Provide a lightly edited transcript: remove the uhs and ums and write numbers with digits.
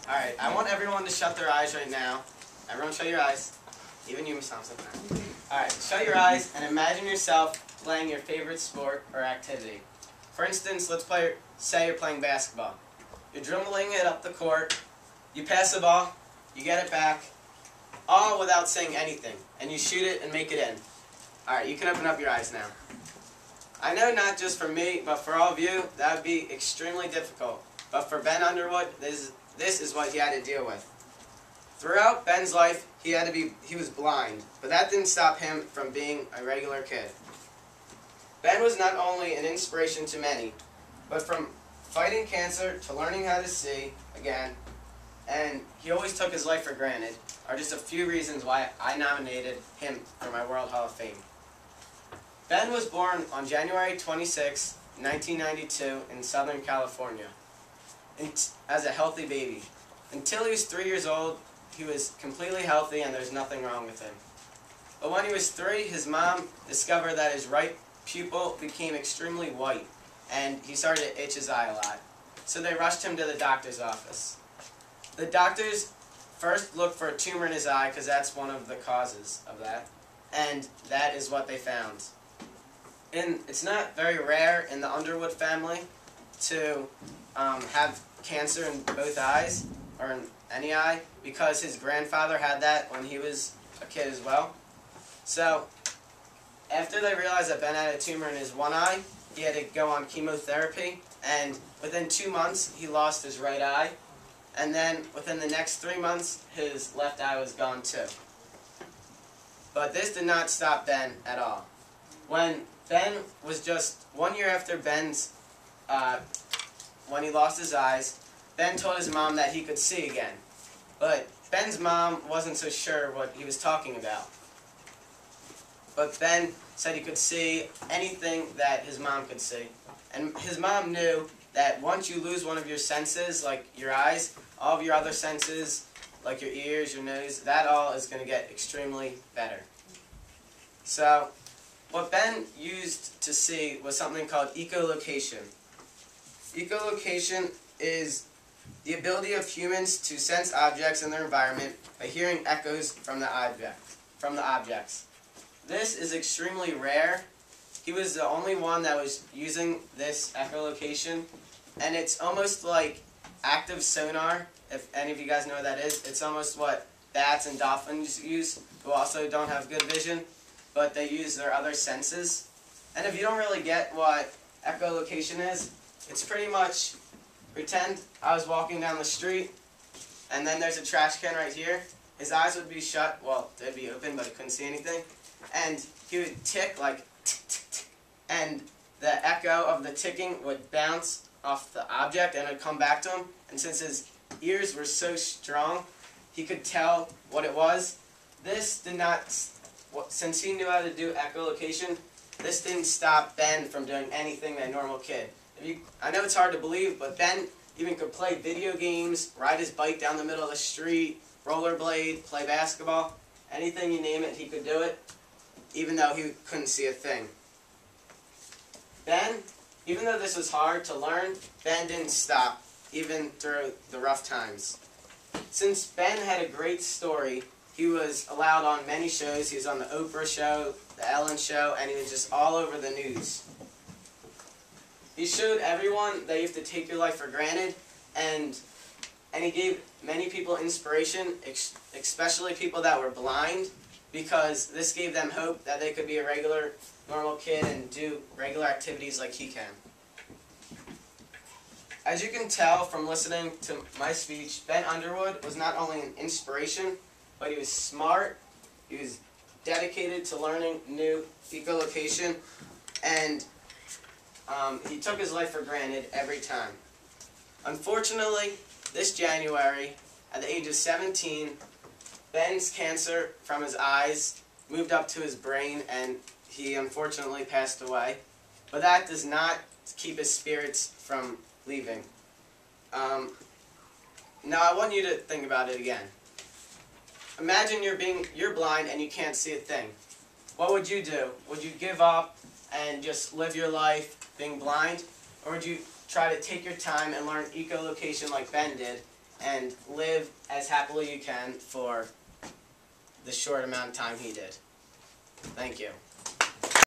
Alright, I want everyone to shut their eyes right now. Everyone shut your eyes. Even you, Miss Thompson. Alright, shut your eyes and imagine yourself playing your favorite sport or activity. For instance, say you're playing basketball. You're dribbling it up the court, you pass the ball, you get it back, all without saying anything, and you shoot it and make it in. Alright, you can open up your eyes now. I know not just for me, but for all of you, that would be extremely difficult. But for Ben Underwood, this is what he had to deal with. Throughout Ben's life, he was blind, but that didn't stop him from being a regular kid. Ben was not only an inspiration to many, but from fighting cancer to learning how to see again, and he always took his life for granted, are just a few reasons why I nominated him for my World Hall of Fame. Ben was born on January 26, 1992 in Southern California as a healthy baby. Until he was 3 years old, he was completely healthy and there's nothing wrong with him. But when he was 3, his mom discovered that his right pupil became extremely white and he started to itch his eye a lot. So they rushed him to the doctor's office. The doctors first looked for a tumor in his eye because that's one of the causes of that, and that is what they found. And it's not very rare in the Underwood family to have cancer in both eyes, or in any eye, because his grandfather had that when he was a kid as well. So, after they realized that Ben had a tumor in his one eye, he had to go on chemotherapy, and within 2 months, he lost his right eye, and then within the next 3 months, his left eye was gone too. But this did not stop Ben at all. When Ben was just 1 year after when he lost his eyes, Ben told his mom that he could see again. But Ben's mom wasn't so sure what he was talking about. But Ben said he could see anything that his mom could see. And his mom knew that once you lose one of your senses, like your eyes, all of your other senses, like your ears, your nose, that all is going to get extremely better. So, what Ben used to see was something called echolocation. Echolocation is the ability of humans to sense objects in their environment by hearing echoes from the objects. This is extremely rare. He was the only one that was using this echolocation, and it's almost like active sonar, if any of you guys know what that is. It's almost what bats and dolphins use, who also don't have good vision, but they use their other senses. And if you don't really get what echolocation is, it's pretty much, pretend I was walking down the street, and then there's a trash can right here. His eyes would be shut, well, they'd be open, but he couldn't see anything. And he would tick like tick, tick, tick, and the echo of the ticking would bounce off the object and it would come back to him. And since his ears were so strong, he could tell what it was. This did not, since he knew how to do echolocation, this didn't stop Ben from doing anything that a normal kid. I know it's hard to believe, but Ben even could play video games, ride his bike down the middle of the street, rollerblade, play basketball, anything you name it, he could do it, even though he couldn't see a thing. Ben, even though this was hard to learn, Ben didn't stop, even through the rough times. Since Ben had a great story, he was allowed on many shows. He was on the Oprah show, the Ellen show, and he was just all over the news. He showed everyone that you have to take your life for granted, and he gave many people inspiration, especially people that were blind, because this gave them hope that they could be a regular, normal kid and do regular activities like he can. As you can tell from listening to my speech, Ben Underwood was not only an inspiration, but he was smart, he was dedicated to learning new echolocation, and he took his life for granted every time. Unfortunately, this January, at the age of 17, Ben's cancer from his eyes moved up to his brain and he unfortunately passed away. But that does not keep his spirits from leaving. Now I want you to think about it again. Imagine you're blind and you can't see a thing. What would you do? Would you give up and just live your life being blind? Or would you try to take your time and learn echolocation like Ben did and live as happily you can for the short amount of time he did. Thank you.